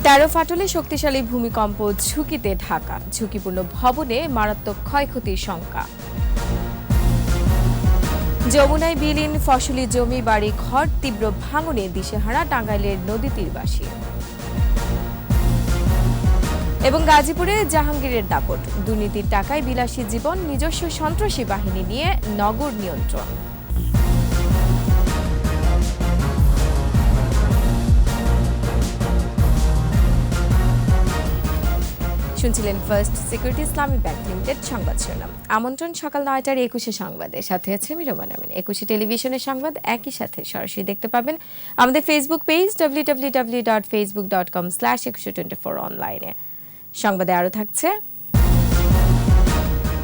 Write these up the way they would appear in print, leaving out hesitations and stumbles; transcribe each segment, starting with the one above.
13 ফাটলে শক্তিশালী ভূমিকম্প ঝুঁকিতে ঢাকা, ঝুঁকিপূর্ণ ভবনে মারাত্মক ক্ষয়ক্ষতির শঙ্কা। যমুনায় বিলীন ফসলি জমি, বাড়ি ঘর, তীব্র ভাঙনে দিশেহারা টাঙ্গাইলের নদী তীরবাসী। এবং গাজীপুরে জাহাঙ্গীরের দাপট, দুর্নীতির টাকায় বিলাসী জীবন, নিজস্ব সন্ত্রাসী বাহিনী নিয়ে নগর নিয়ন্ত্রণ। শুনছিলেন ফার্স্ট সিকিউরিটি ইসলামী ব্যাংক লিমিটেড সংবাদ শিরোনাম। আমন্ত্রণ সকাল 9টার 21 সংবাদে, সাথে আছে আমি রোমান আমিন। 21 টেলিভিশনের সংবাদ একই সাথে সরাসরি দেখতে পাবেন আমাদের ফেসবুক পেজ www.facebook.com/2124 অনলাইনে। সংবাদে আরো থাকছে,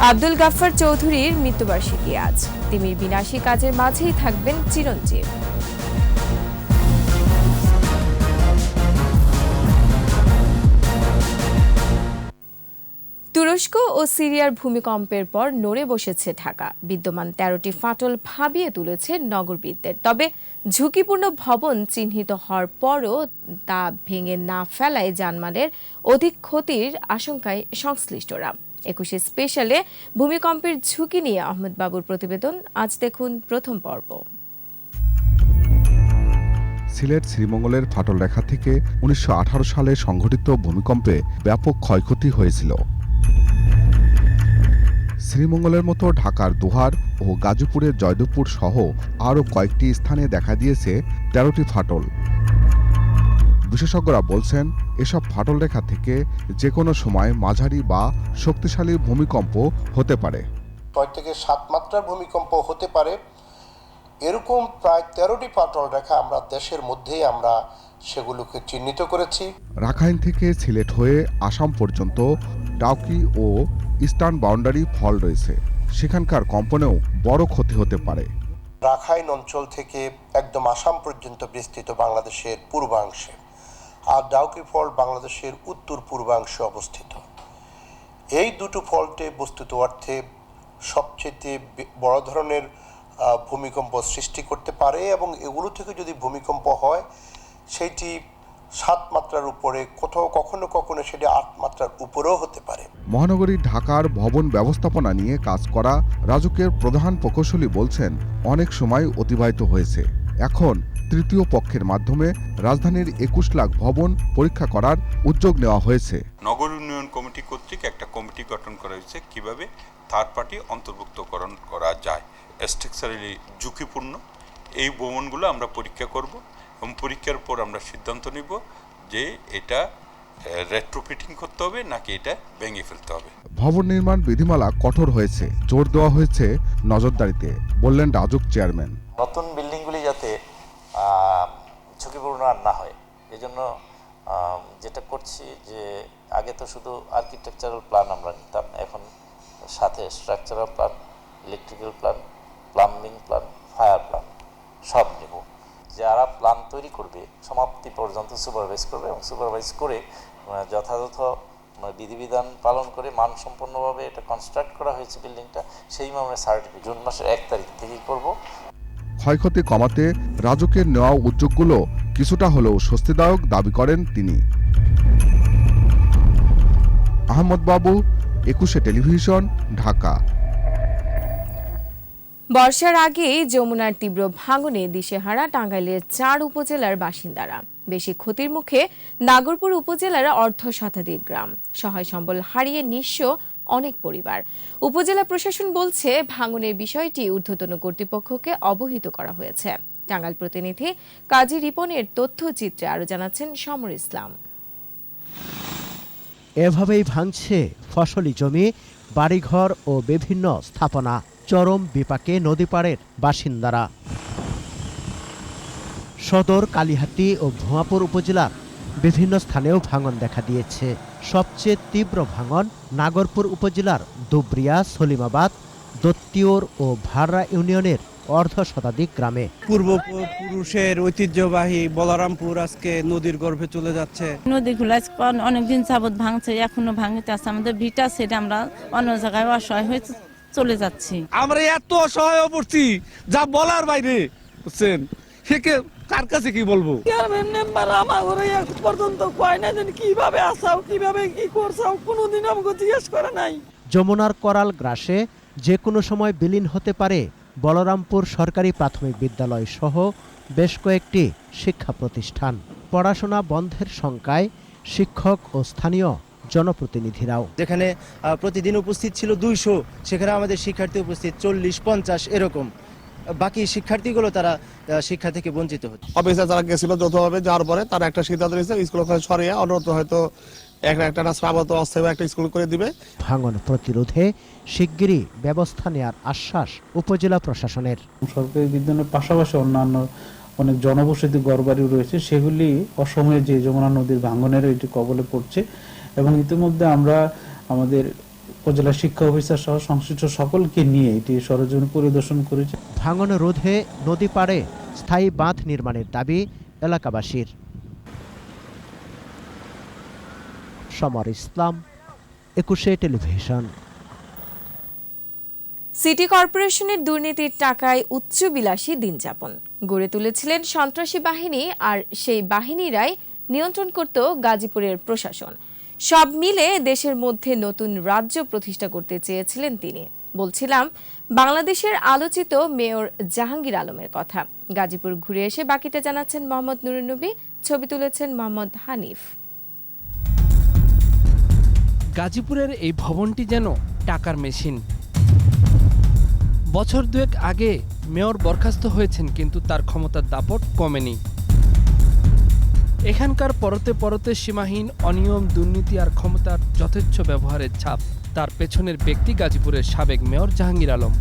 আব্দুল গাফফার চৌধুরীর মৃত্যুবার্ষিকী আজ, তিমির বিনাশী কাজের মাঝেই থাকবেন চিরঞ্জীব। তুরস্ক ও সিরিয়ার ভূমিকম্পের পর নড়ে বসেছে ঢাকা। বিদ্যমান 13টি ফাটল ভাবিয়ে তুলেছে নগরবিদদের। তবে ঝুঁকিপূর্ণ ভবন চিহ্নিত হওয়ার পরও তা ভেঙে না ফেলায় জানমালের অধিক ক্ষতির আশঙ্কায় সংশ্লিষ্টরা। 21 স্পেশালে ভূমিকম্পের ঝুঁকি নিয়ে আহমেদ বাবুর প্রতিবেদন। আজ দেখুন প্রথম পর্ব। সিলেট শ্রীমঙ্গলের ফাটল রেখা থেকে 1918 সালে সংঘটিত ভূমিকম্পে ব্যাপক ক্ষয়ক্ষতি হয়েছিল। শ্রীমঙ্গলের মতো ঢাকার দোহার ও গাজীপুরের জয়দেবপুর সহ আরও কয়েকটি স্থানে দেখা দিয়েছে 13টি ফাটল। বিশেষজ্ঞরা বলছেন, এসব ফাটল রেখা থেকে যে কোনো সময় মাঝারি বা শক্তিশালী ভূমিকম্প হতে পারে। 6 থেকে 7 মাত্রার ভূমিকম্প হতে পারে। এরকম প্রায় 13টি ফাটল রেখা আমরা দেশের মধ্যেই আমরা সেগুলোকে চিহ্নিত করেছি। রাখাইন থেকে সিলেট হয়ে আসাম পর্যন্ত ডাউকি ও ইস্টার্ন বাউন্ডারি ফল রয়েছে, সেখানকার কম্পনেও বড় ক্ষতি হতে পারে। রাখাইন অঞ্চল থেকে একদম আসাম পর্যন্ত বিস্তৃত বাংলাদেশের পূর্বাংশে, আর ডাউকি ফল্ট বাংলাদেশের উত্তর পূর্বাংশে অবস্থিত। এই দুটো ফল্টে বস্তুত অর্থে সবচেয়ে বড় ধরনের ভূমিকম্প সৃষ্টি করতে পারে, এবং এগুলো থেকে যদি ভূমিকম্প হয় সেটি 7 মাত্রার উপরে, কোথাও কখনো কখনো সেটি 8 মাত্রার উপরেও হতে পারে। মহানগরী ঢাকার ভবন ব্যবস্থাপনা নিয়ে কাজ করা রাজুকের প্রধান প্রকৌশলী বলছেন, অনেক সময় অতিবাহিত হয়েছে। এখন তৃতীয় পক্ষের মাধ্যমে রাজধানীর 21 লাখ ভবন পরীক্ষা করার উদ্যোগ নেওয়া হয়েছে। নগর উন্নয়ন কমিটি কর্তৃক একটা কমিটি গঠন করা হয়েছে কিভাবে থার্ড পার্টি অন্তর্ভুক্তকরণ করা যায়। স্ট্রাকচারালি ঝুঁকিপূর্ণ এই ভবনগুলো আমরা পরীক্ষা করব, এবং পরীক্ষার পর আমরা সিদ্ধান্ত নিব যে এটা রেট্রোফিটিং করতে হবে নাকি এটা ভেঙে ফেলতে হবে। ভবন নির্মাণ বিধিমালা কঠোর হয়েছে, জোর দেওয়া হয়েছে নজরদারিতে, বললেন রাজুক চেয়ারম্যান। নতুন বিল্ডিংগুলি যাতে ঝুঁকিপূর্ণ আর না হয়, এজন্য যেটা করছি যে আগে তো শুধু আর্কিটেকচারাল প্ল্যান আমরা নিতাম, এখন সাথে structural plan, electrical plan, plumbing plan, fire plan সব নেব। যারা প্ল্যান তৈরি করবে সমাপ্তি পর্যন্ত সুপারভাইজ করবে, এবং সুপারভাইজ করে যথাযথ বিধিবিধান পালন করে মানসম্পন্নভাবে এটা কনস্ট্রাক্ট করা হয়েছে বিল্ডিংটা, সেই মর্মে সার্টিফিকেট জুন মাসের 1 তারিখ থেকেই করব। ক্ষয়ক্ষতি কমাতে রাজুকের নেওয়া উদ্যোগগুলো কিছুটা হলেও স্বস্তিদায়ক দাবি করেন তিনি। আহমদ বাবু, 21 টেলিভিশন, ঢাকা। বর্ষার আগেই যমুনার তীব্র ভাঙনে দিশেহারা টাঙ্গাইলের 4 উপজেলার বাসিন্দারা। বেশি ক্ষতির মুখে নাগরপুর উপজেলার অর্ধশতাধিক গ্রাম। সহায় সম্বল হারিয়ে নিঃস্ব অনেক পরিবার। উপজেলা প্রশাসন বলছে, ভাঙনের বিষয়টি ঊর্ধ্বতন কর্তৃপক্ষকে অবহিত করা হয়েছে। টাঙ্গাইল প্রতিনিধি কাজী রিপনের তথ্যচিত্রে আরো জানাচ্ছেন সমর ইসলাম। এভাবেই ভাঙছে ফসলি জমি, বাড়িঘর ও বিভিন্ন স্থাপনা। চরম বিপাকে নদীপাড়ের বাসিন্দারা। সদর, কালিহাতী ও ভুয়াপুর উপজেলার বিভিন্ন স্থানেও ভাঙন দেখা দিয়েছে। সবচেয়ে তীব্র ভাঙন নাগরপুর উপজেলার দুবরিয়া, সলিমাবাদ, দত্তিওর ও ভাররা ইউনিয়নের অর্ধশতাধিক গ্রামে। পূর্বপুরুষের ঐতিহ্যবাহী বলরামপুর আজকে নদীর গর্ভে চলে যাচ্ছে। নদীগুলো অনেকদিন যাবৎ ভাঙছে, এখনো ভাঙতে আছে। আমাদের ভিটা সেটা আমরা অন্য জায়গায় অসহায় হয়ে চলে যাচ্ছি। আমরা এত অসহায় পড়ছি যা বলার বাইরে, বুঝছেন। কার কাছে কি বলবো? চেয়ারম্যান মেম্বার আমার ঘরে এক পর্যন্ত কয় না যেন কিভাবে আসাও কিভাবে কি করছাও কোনোদিন আমাকে জিজ্ঞেস করে নাই। যমুনার করাল গ্রাসে যে কোনো সময় বিলীন হতে পারে বলরামপুর সরকারি প্রাথমিক বিদ্যালয় সহ বেশ কয়েকটি শিক্ষা প্রতিষ্ঠান। পড়াশোনা বন্ধের শঙ্কায় শিক্ষক ও স্থানীয় জনপ্রতিনিধিরাও। যেখানে প্রতিদিন উপস্থিত ছিল 200, সেখানে আমাদের শিক্ষার্থী উপস্থিত 40-50 এরকম। বাকি শিক্ষার্থীগুলো তারা শিক্ষা থেকে বঞ্চিত হচ্ছে। অফিসে যারা গেছিল যৌথভাবে যাওয়ার পরে তারা একটা সিদ্ধান্ত নিয়েছে স্কুল সরিয়ে অন্যত্র হয়তো একটা শ্রাবত অস্থায়ী একটা স্কুল করে দিবে। ভাঙন প্রতিরোধে শিগগিরই ব্যবস্থা নেওয়ার আশ্বাস উপজেলা প্রশাসনের। সরকারি বিদ্যালয়ের পাশাপাশি অন্যান্য অনেক জনবসতি ঘরবাড়ি রয়েছে, সেগুলি অসময়ে যে যমুনা নদীর ভাঙনের এটি কবলে পড়ছে এবং ইতিমধ্যে আমরা আমাদের উপজেলা শিক্ষা অফিসার সহ সংশ্লিষ্ট সকলকে নিয়ে এটি সরেজমিন পরিদর্শন করেছে। ভাঙন রোধে নদী পাড়ে স্থায়ী বাঁধ নির্মাণের দাবি এলাকাবাসীর। সমর ইসলাম, 21 টেলিভিশন। সিটি কর্পোরেশনের দুর্নীতির টাকায় উচ্চবিলাসী দিনযাপন গড়ে তুলেছিলেন সন্ত্রাসী বাহিনী, আর সেই বাহিনীরাই নিয়ন্ত্রণ করত গাজীপুরের প্রশাসন। সব মিলে দেশের মধ্যে নতুন রাজ্য প্রতিষ্ঠা করতে চেয়েছিলেন তিনি। বলছিলাম বাংলাদেশের আলোচিত মেয়র জাহাঙ্গীর আলমের কথা। গাজীপুর ঘুরে এসে বাকিটা জানাচ্ছেন মোহাম্মদ নুরুন নবী, ছবি তুলেছেন মোহাম্মদ হানিফ। গাজীপুরের এই ভবনটি যেন টাকার মেশিন। বছর দুয়েক আগে মেয়র বরখাস্ত হয়েছেন, কিন্তু তার ক্ষমতার দাপট কমেনি। এখানকার পরতে পরতে সীমাহীন অনিয়ম, দুর্নীতি আর ক্ষমতার যথেচ্ছ ব্যবহারের ছাপ। তার পেছনের ব্যক্তি গাজীপুরের সাবেক মেয়র জাহাঙ্গীর আলম।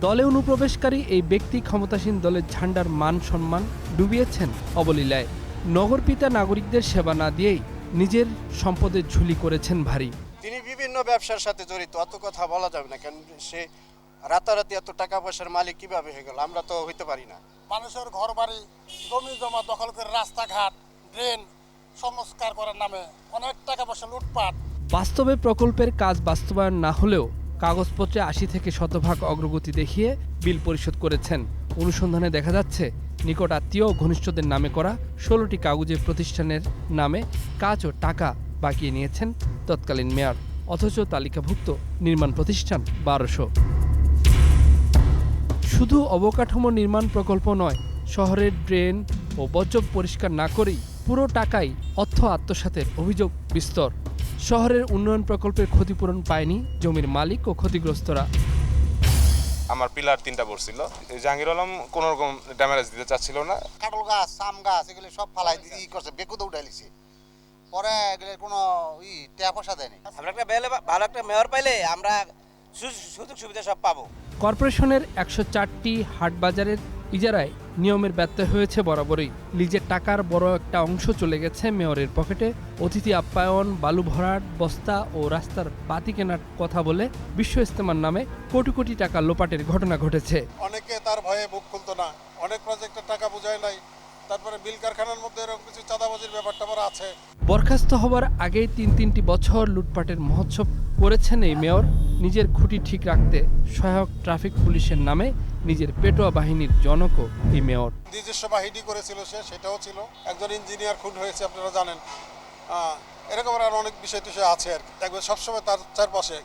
দলে অনুপ্রবেশকারী এই ব্যক্তি ক্ষমতাসীন দলের ঝান্ডার মান সম্মান ডুবিয়েছেন অবলীলায়। নগরপিতা নাগরিকদের সেবা না দিয়েই নিজের সম্পদের ঝুলি করেছেন ভারী। তিনি বিভিন্ন ব্যবসার সাথে জড়িত, অত কথা বলা যাবে না, কারণ সে রাতারাতি এত টাকা পয়সার মালিক কিভাবে হয়ে গেল আমরা তো হইতে পারি না। মানুষের ঘর বাড়ি জমি জমা দখল করে রাস্তাঘাট ড্রেন সংস্কার করার নামে অনেক টাকা পয়সা লুটপাট। বাস্তবে প্রকল্পের কাজ বাস্তবায়ন না হলেও কাগজপত্রে 80 থেকে 100% অগ্রগতি দেখিয়ে বিল পরিশোধ করেছেন। অনুসন্ধানে দেখা যাচ্ছে নিকট আত্মীয় ও ঘনিষ্ঠদের নামে করা 16টি কাগজে প্রতিষ্ঠানের নামে কাজ ও টাকা বাকিয়ে নিয়েছেন তৎকালীন মেয়র, অথচ তালিকাভুক্ত নির্মাণ প্রতিষ্ঠান 1200। শুধু অবকাঠামো নির্মাণ প্রকল্প নয়, শহরের ড্রেন ও বর্জ্য পরিষ্কার না করেই পুরো টাকাই অর্থ আত্মসাতের অভিযোগ বিস্তর। শহরের উন্নয়ন প্রকল্পের ক্ষতিপূরণ পায়নি জমির মালিক ও ক্ষতিগ্রস্তরা। আমার পিলার 3টা পড়ছিল, জাহাঙ্গীর আলম কোনো রকম ড্যামেজ দিতে চাচ্ছিল না। কাটল গাছ, সাম গাছ এগুলো সব ফালাই করছে, বেকুদে উঠাইছে, পরে এগুলো কোনো টাকা পয়সা দেয়নি। আমরা একটা ভালো একটা মেয়র পাইলে আমরা সুযোগ সুবিধা সব পাবো। কর্পোরেশনের 104টি হাট বাজারের ইজারায় নিয়মের ব্যত্যয় হয়েছে বরাবরই। লিজের টাকার বড় একটা অংশ চলে গেছে মেয়রের পকেটে। অতিথি আপ্যায়ন, বালু ভরাট, বস্তা ও রাস্তার বাতি কেনার কথা বলে বিশ্ব ইস্তেমার নামে কোটি কোটি টাকা লোপাটের ঘটনা ঘটেছে। অনেকে তার ভয়ে বুক খুলতো না, অনেক প্রজেক্টের টাকা বোঝায় নাই, তারপরে বিল কারখানার মধ্যে এরকম কিছু চাঁদাবাজির ব্যাপারটা আছে। বরখাস্ত হবার আগেই 3টি বছর লুটপাটের মহোৎসব করেছেন এই মেয়র। নিজের খুঁটি ঠিক রাখতে সহায়ক ট্রাফিক পুলিশের নামে নিজের পেটোয়া বাহিনীর জনকও এই মেয়র। নিজস্ব বাহিনী করেছিল সেটাও ছিল। একজন ইঞ্জিনিয়ার খুন হয়েছে আপনারা জানেন। এরকম আর অনেক বিষয় টিষয় আছে আর কি। দেখবেন সবসময় তার চারপাশে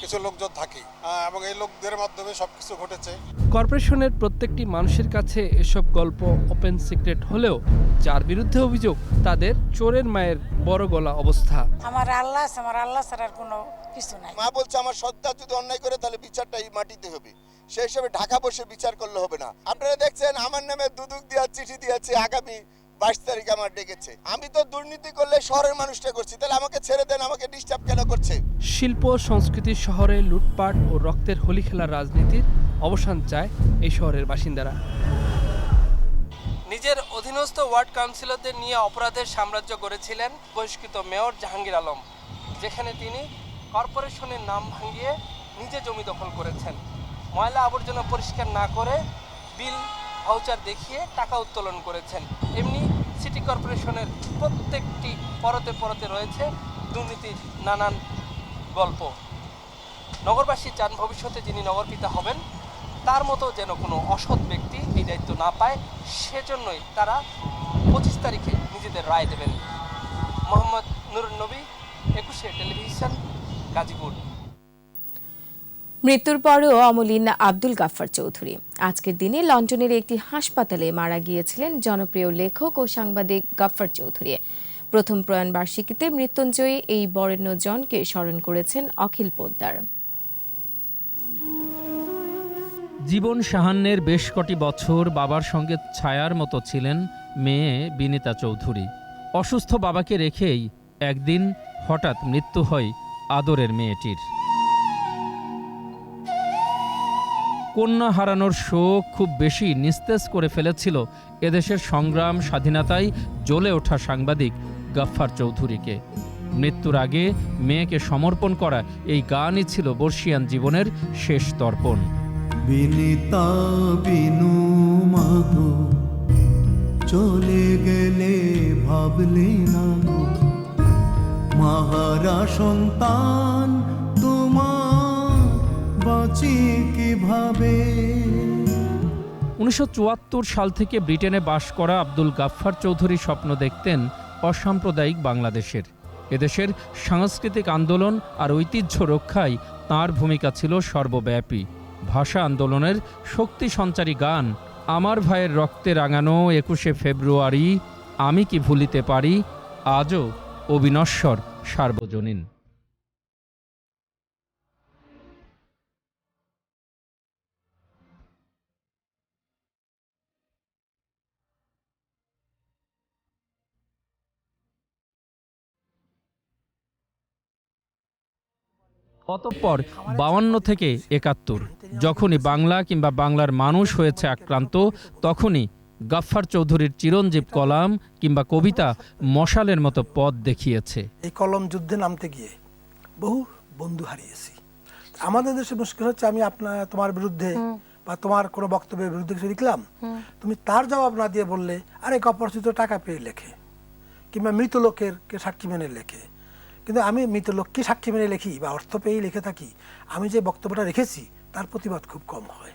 কিছু লোকজন থাকে এবং এই লোকদের মাধ্যমে সবকিছু ঘটেছে। কর্পোরেশনের প্রত্যেকটি মানুষের কাছে এসব গল্প ওপেন সিক্রেট হলেও যার বিরুদ্ধে অভিযোগ তাদের চোরের মায়ের বড় গলা অবস্থা। আমার আল্লাহ ছাড়ার কোনো কিছু নাই। মা বলছে আমার সন্তান যদি অন্যায় করে তাহলে বিচারটা এই মাটিতে হবে, সেই হিসেবে ঢাকা বসে বিচার করলে হবে না। আপনারা দেখছেন আমার নামে দুদক দিয়া চিঠি দিয়েছে, আগামী 22 তারিখ আমার ডেকেছে। আমি তো দুর্নীতি করলে শহরের মানুষটা করছি, তাহলে আমাকে ছেড়ে দেন, আমাকে ডিস্টার্ব কেন করছে? শিল্প সংস্কৃতির শহরে লুটপাট ও রক্তের হোলি খেলার রাজনীতির অবসান চায় এই শহরের বাসিন্দারা। নিজের অধীনস্থ ওয়ার্ড কাউন্সিলরদের নিয়ে অপরাধের সাম্রাজ্য গড়েছিলেন বহিষ্কৃত মেয়র জাহাঙ্গীর আলম, যেখানে তিনি কর্পোরেশনের নাম ভাঙিয়ে নিজে জমি দখল করেছেন। ময়লা আবর্জনা পরিষ্কার না করে বিল ভাউচার দেখিয়ে টাকা উত্তোলন করেছেন। এমনি সিটি কর্পোরেশনের প্রত্যেকটি পরতে পরতে রয়েছে দুর্নীতির নানান গল্প। নগরবাসী চান ভবিষ্যতে যিনি নগরপিতা হবেন তার মতো যেন কোনো অসৎ ব্যক্তি এই দায়িত্ব না পায়, সেজন্যই তারা 25 তারিখে নিজেদের রায় দেবেন। মোহাম্মদ নুরুন নবী, 21 টেলিভিশন, গাজীপুর। মৃত্যুর পরও অমলিন আব্দুল গাফফার চৌধুরী। আজকের দিনে লন্ডনের একটি হাসপাতালে মারা গিয়েছিলেন জনপ্রিয় লেখক ও সাংবাদিক গাফফার চৌধুরী। প্রথম প্রয়াণ বার্ষিকীতে মৃত্যুঞ্জয়ী এই বরেণ্য জনকে স্মরণ করেছেন অখিল পোদ্দার। জীবন সাহান্যের বেশ কটি বছর বাবার সঙ্গে ছায়ার মতো ছিলেন মেয়ে বিনিতা চৌধুরী। অসুস্থ বাবাকে রেখেই একদিন হঠাৎ মৃত্যু হয় আদরের মেয়েটির। কন্যা হারানোর শোক খুব বেশি নিস্তেজ করে ফেলেছিল এদেশের সংগ্রাম স্বাধীনতায় জ্বলে ওঠা সাংবাদিক গাফফার চৌধুরীকে। মৃত্যুর আগে মেয়েকে সমর্পণ করা এই গানই ছিল বর্ষিয়ান জীবনের শেষ তর্পণ। বিনিতা বিনু মাগো চলে গেলে ভাবলে না গো, মাহারা সন্তান তোমার বাঁচি কিভাবে। 1974 সাল থেকে ব্রিটেনে বাস করা আব্দুল গাফফার চৌধুরী স্বপ্ন দেখতেন অসাম্প্রদায়িক বাংলাদেশের। এদেশের সাংস্কৃতিক আন্দোলন আর ঐতিহ্য রক্ষায় তাঁর ভূমিকা ছিল সর্বব্যাপী। ভাষা আন্দোলনের শক্তি সঞ্চারী গান আমার ভাইয়ের রক্তে রাঙানো 21শে ফেব্রুয়ারি, আমি কি ভুলিতে পারি, আজও অবিনশ্বর সার্বজনীন। অতঃপর 52 থেকে 71 যখনই বাংলা কিংবা বাংলার মানুষ হয়েছে আক্রান্ত, তখনই গাফফার চৌধুরীর চিরঞ্জীব কলাম কিংবা কবিতা মশালের মতো পথ দেখিয়েছে। এই কলম যুদ্ধে নামতে গিয়ে বহু বন্ধু হারিয়েছি। আমাদের দেশে মুশকিল হচ্ছে, আমি তোমার বিরুদ্ধে বা তোমার কোনো বক্তব্যের বিরুদ্ধে কিছু লিখলাম, তুমি তার জবাব না দিয়ে বললে আরে অপরিচিত টাকা পেয়ে লেখে, কিংবা মৃত লোকের কে সাক্ষী মেনে লেখে। কিন্তু আমি মৃত লোককে সাক্ষী মেনে লিখি বা অর্থ পেয়েই লিখে থাকি, আমি যে বক্তব্যটা রেখেছি তার প্রতিবাদ খুব কম হয়।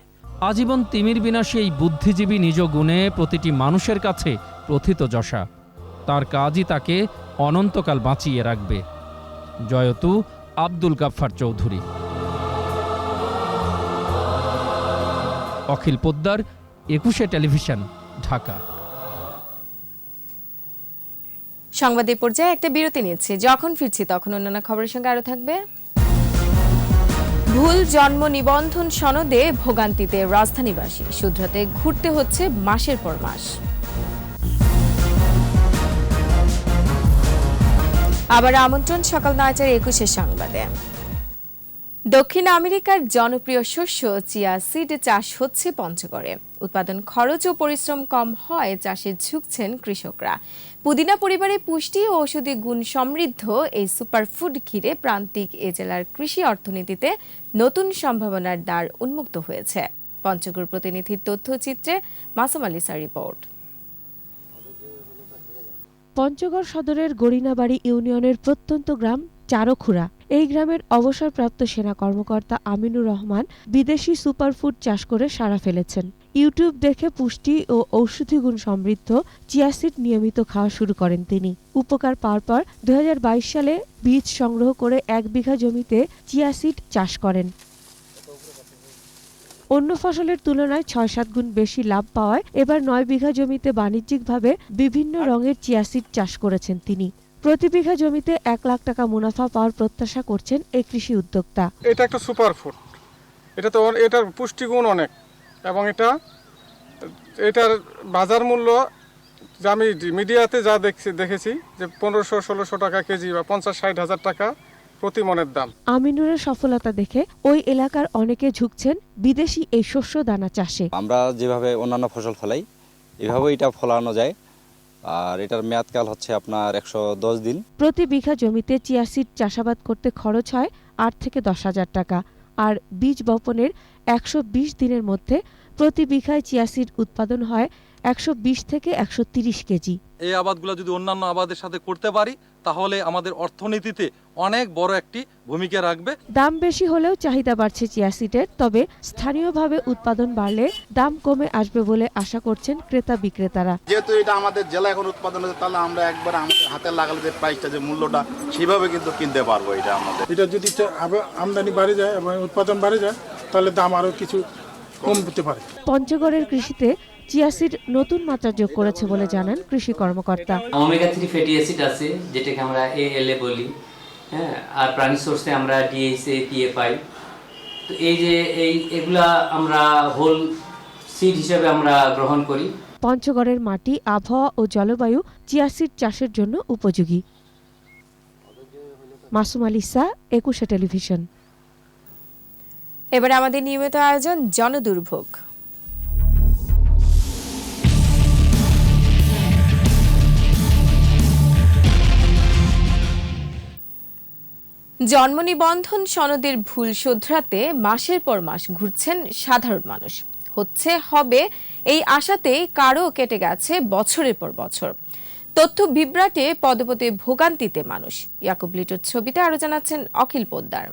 আজীবন তিমির বিনাশী এই বুদ্ধিজীবী নিজ গুণে প্রতিটি মানুষের কাছে প্রথিতযশা। তার কাজই তাকে অনন্তকাল বাঁচিয়ে রাখবে। জয়তু আব্দুল গাফফার চৌধুরী। অখিল পোদ্দার, 21শে টেলিভিশন, ঢাকা। সংবাদের পর্যায়ে একটা বিরতি নিচ্ছে, যখন ফিরছি তখন অন্যান্য খবরের সঙ্গে আরো থাকবে। ভুল জন্ম নিবন্ধন সনদে ভোগান্তিতে রাজধানীবাসী, শুধরাতে ঘুরতে হচ্ছে মাসের পর মাস। আবার আমন্ত্রণ সকাল 9টার 21 সংবাদে। দক্ষিণ আমেরিকার জনপ্রিয় শস্য চিয়া সিড চাষ হচ্ছে পঞ্চগড়ে। উৎপাদন খরচ ও পরিশ্রম কম হয় চাষে ঝুঁকছেন কৃষকরা। পুদিনা পরিবারে পুষ্টি ও ঔষধি গুণ সমৃদ্ধ এই সুপারফুড ঘিরে প্রান্তিক এ জেলার কৃষি অর্থনীতিতে নতুন সম্ভাবনার দ্বার উন্মুক্ত হয়েছে। পঞ্চগড় প্রতিনিধির তথ্যচিত্রে মাসুম আলিসার রিপোর্ট। পঞ্চগড় সদরের গরিনাবাড়ি ইউনিয়নের প্রত্যন্ত গ্রাম চারখুড়া। এই গ্রামের অবসরপ্রাপ্ত সেনা কর্মকর্তা আমিনুর রহমান বিদেশি সুপারফুড চাষ করে সাড়া ফেলেছেন। ইউটিউব দেখে পুষ্টি ও ঔষধি গুণ সমৃদ্ধ চিয়া সিড নিয়মিত খাওয়া শুরু করেন তিনি। উপকার পাওয়ার পর 2022 সালে বীজ সংগ্রহ করে 1 বিঘা জমিতে চিয়া সিড চাষ করেন। অন্য ফসলের তুলনায় 6-7 গুণ বেশি লাভ পাওয়ায় এবার 9 বিঘা জমিতে বাণিজ্যিকভাবে বিভিন্ন রঙের চিয়া সিড চাষ করেছেন তিনি। প্রতি বিঘা জমিতে 1 লাখ টাকা মুনাফা পাওয়ার প্রত্যাশা করছেন এই কৃষি উদ্যোক্তা। এটা একটা সুপারফুড, এটার পুষ্টিগুণ অনেক, এবং এটার বাজার মূল্য আমি মিডিয়াতে যা দেখেছি যে 1500-1600 টাকা কেজি বা 50-60 হাজার টাকা প্রতি মনের দাম। আমিনুরের সফলতা দেখে ওই এলাকার অনেকে ঝুঁকছেন বিদেশি এই শস্য দানা চাষে। আমরা যেভাবে অন্যান্য ফসল ফলাই এভাবে এটা ফলানো যায়, আর এটার মেয়াদকাল হচ্ছে আপনার 110 দিন। প্রতি বিঘা জমিতে চিয়া সিড চাষাবাদ করতে খরচ হয় 8 থেকে 10 হাজার টাকা, আর বীজ বপনের 120 দিনের মধ্যে প্রতি বিঘায় চিয়া সিড উৎপাদন হয় 120 থেকে 130 কেজি। এই আবাদগুলো যদি অন্যান্য আবাদের সাথে করতে পারি তাহলে আমাদের অর্থনীতিতে অনেক বড় একটি ভূমিকা রাখবে। দাম বেশি হলেও চাহিদা বাড়ছে চিয়া সিডের, তবে স্থানীয়ভাবে উৎপাদন বাড়লে দাম কমে আসবে বলে আশা করছেন ক্রেতা বিক্রেতারা। যেহেতু এটা আমাদের জেলা এখন উৎপাদন হচ্ছে, তাহলে আমরা একবার আমাদের হাতে লাগালে যে প্রাইসটা, যে মূল্যটা, সেভাবে কিন্তু কিনতে পারবো। এটা আমাদের এটা যদি আমদানি বাড়ে যায় এবং উৎপাদন বাড়ে যায়, তাহলে দাম আরো কিছু কমতে পারে। পঞ্চগড়ের কৃষিতে চিয়া সিড নতুন মাত্রা যোগ করেছে বলে জানান কৃষি কর্মকর্তা। ওমেগা 3 ফ্যাটি অ্যাসিড আছে, যেটাকে আমরা ALA বলি, হ্যাঁ, আর প্রাণী সোর্সে আমরা DHA PA পাই। তো এই যে এগুলা আমরা হোল সিড হিসেবে আমরা গ্রহণ করি। পঞ্চগড়ের মাটি, আবহাওয়া ও জলবায়ু চিয়া সিড চাষের জন্য উপযোগী। মাসুম আলিসা, একুশে টেলিভিশন। এবারে আমাদের নিয়মিত আয়োজন জনদুর্ভোগ। জন্ম নিবন্ধন সনদের ভুল শোধরাতে মাসের পর মাস ঘুরছেন সাধারণ মানুষ। হবে এই আশাতে কারো কেটে গেছে বছরের পর বছর। তথ্য বিভ্রাটে পদে পদে ভোগান্তিতে মানুষ। ইয়াকুব লিটুর ছবিতে আরো জানাচ্ছেন অখিল পোদ্দার।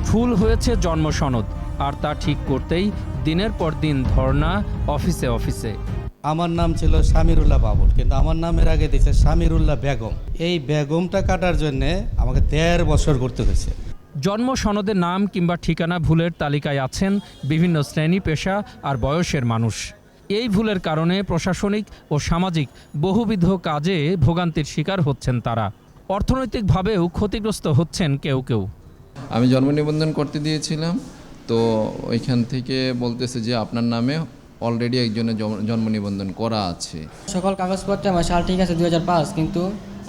ভুল হয়েছে জন্ম সনদ, আর তা ঠিক করতেই দিনের পর দিন ধর্ণা অফিসে অফিসে। আমার নাম ছিল সামিরুল্লাহ বাবুল, কিন্তু আমার নামের আগে দিয়েছে সামিরুল্লাহ বেগম। এই বেগমটা কাটার জন্যে আমাকে 1.5 বছর করতে হয়েছে। জন্ম সনদের নাম কিংবা ঠিকানা ভুলের তালিকায় আছেন বিভিন্ন শ্রেণী, পেশা আর বয়সের মানুষ। এই ভুলের কারণে প্রশাসনিক ও সামাজিক বহুবিধ কাজে ভোগান্তির শিকার হচ্ছেন তারা। অর্থনৈতিকভাবেও ক্ষতিগ্রস্ত হচ্ছেন কেউ কেউ। আমি জন্ম নিবন্ধন করতে দিয়েছিলাম, তো ওইখান থেকে বলতেছে যে আপনার নামে অলরেডি একজনের জন্ম নিবন্ধন করা আছে। সকল কাগজপত্রে আমার সাল ঠিক আছে 2005, কিন্তু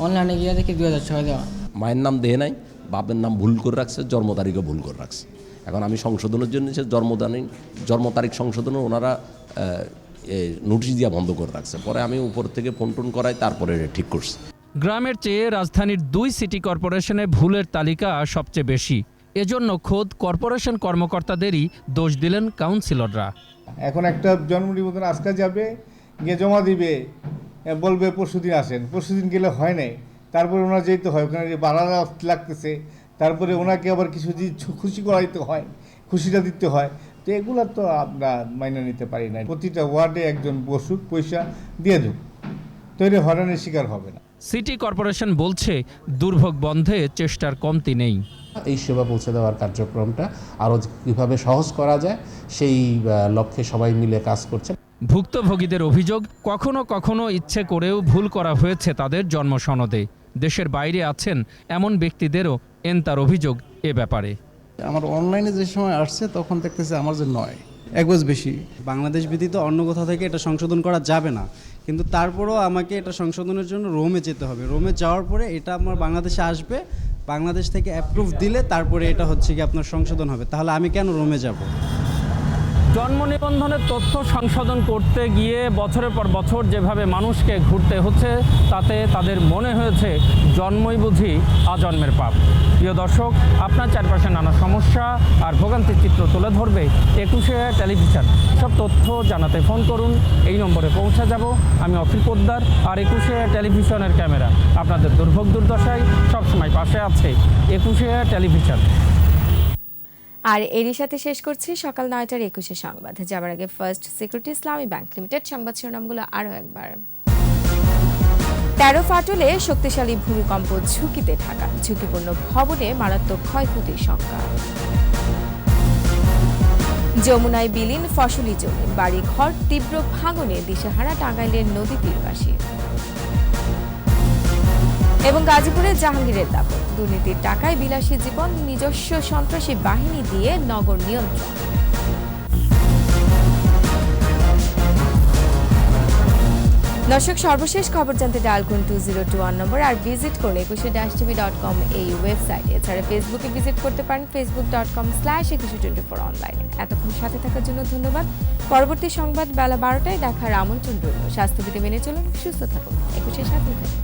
অনলাইনে গিয়ে দেখি 2006 দেওয়া। মায়ের নাম দেয় নাই, বাপের নাম ভুল করে রাখছে, জন্ম তারিখও ভুল করে রাখছে। এখন আমি সংশোধনের জন্য সে জন্ম তারিখ সংশোধনে ওনারা নোটিশ দিয়া বন্ধ করে রাখছে। পরে আমি উপর থেকে ফোন টোন করাই, তারপরে ঠিক করছি। গ্রামের চেয়ে রাজধানীর 2 সিটি কর্পোরেশনে ভুলের তালিকা সবচেয়ে বেশি। এজন্য খোদ কর্পোরেশন কর্মকর্তাদেরই দোষ দিলেন কাউন্সিলররা। এখন একটা জন্ম নিবন্ধন আজকে যাবে, গিয়ে জমা দিবে, বলবে পরশুদিন আসেন, পরশুদিন গেলে হয় নাই, তারপরে ওনার যেতে হয়, ওখানে ভাড়া লাগতেছে, তারপরে ওনাকে আবার কিছু খুশি করাইতে হয়, খুশিটা দিতে হয়। তো এগুলো তো আমরা মাইনে নিতে পারি না। প্রতিটা ওয়ার্ডে একজন বসুক, পয়সা দিয়ে দেব, তৈরি হয়রানির শিকার হবে না। সিটি কর্পোরেশন বলছে দুর্ভোগ বন্ধে চেষ্টার কমতি নেই। এই সেবা পৌঁছে দেওয়ার কার্যক্রমটা আরও কীভাবে সহজ করা যায় সেই লক্ষ্যে সবাই মিলে কাজ করছে। ভুক্তভোগীদের অভিযোগ, কখনো কখনো ইচ্ছে করেও ভুল করা হয়েছে তাদের জন্ম সনদে। দেশের বাইরে আছেন এমন ব্যক্তিদেরও এনতার অভিযোগ এ ব্যাপারে। আমার অনলাইনে যে সময় আসছে তখন দেখতেছে আমার যে 9 1 বছর বেশি। বাংলাদেশ ব্যতীত অন্য কোথাও থেকে এটা সংশোধন করা যাবে না, কিন্তু তারপরেও আমাকে এটা সংশোধনের জন্য রোমে যেতে হবে। রোমে যাওয়ার পরে এটা আমার বাংলাদেশে আসবে, বাংলাদেশ থেকে অ্যাপ্রুভ দিলে তারপরে এটা হচ্ছে কি আপনার সংশোধন হবে। তাহলে আমি কেন রোমে যাব? জন্ম নিবন্ধনের তথ্য সংশোধন করতে গিয়ে বছরের পর বছর যেভাবে মানুষকে ঘুরতে হচ্ছে, তাতে তাদের মনে হয়েছে জন্মই বুঝি আজন্মের পাপ। প্রিয় দর্শক, আপনার চারপাশে নানা সমস্যা আর ভোগান্তির চিত্র তুলে ধরবে 21শে টেলিভিশন। সব তথ্য জানাতে ফোন করুন, এই নম্বরে পৌঁছে যাব। আমি অখিল পোদ্দার, আর 21শে টেলিভিশনের ক্যামেরা আপনাদের দুর্ভোগ দুর্দশায় সবসময় পাশে আছে 21শে টেলিভিশন। আর এরই সাথে শেষ করছি সকাল 9টার 21শে সংবাদ। যাবার আগে ফার্স্ট সিকিউরিটি ইসলামী ব্যাংক লিমিটেড সংবাদ শিরোনামগুলো আরও একবার। 13 ফাটলে শক্তিশালী ভূমিকম্প, ঝুঁকিতে ঢাকা, ঝুঁকিপূর্ণ ভবনে মারাত্মক ক্ষয়ক্ষতির শঙ্কা। যমুনায় বিলীন ফসলি জমি, বাড়ি ঘর তীব্র ভাঙনে দিশেহারা টাঙ্গাইলের নদী তীরবাসী। এবং গাজীপুরে জাহাঙ্গীরের দাপট, দুর্নীতির টাকায় বিলাসী জীবন, নিজস্ব সন্ত্রাসী বাহিনী দিয়ে নগর নিয়ন্ত্রণ। দর্শক, সর্বশেষ খবর জানতে ডায়াল করুন 2021 নম্বর, আর ভিজিট করুন 21tv.com এই ওয়েবসাইটে। এছাড়া ফেসবুকে ভিজিট করতে পারেন facebook.com/2124 অনলাইনে। এতক্ষণ সাথে থাকার জন্য ধন্যবাদ। পরবর্তী সংবাদ বেলা 12টায় দেখার আমন্ত্রণ রইল। স্বাস্থ্যবিধি মেনে চলুন, সুস্থ থাকুন, 21 সাথে থাকুন।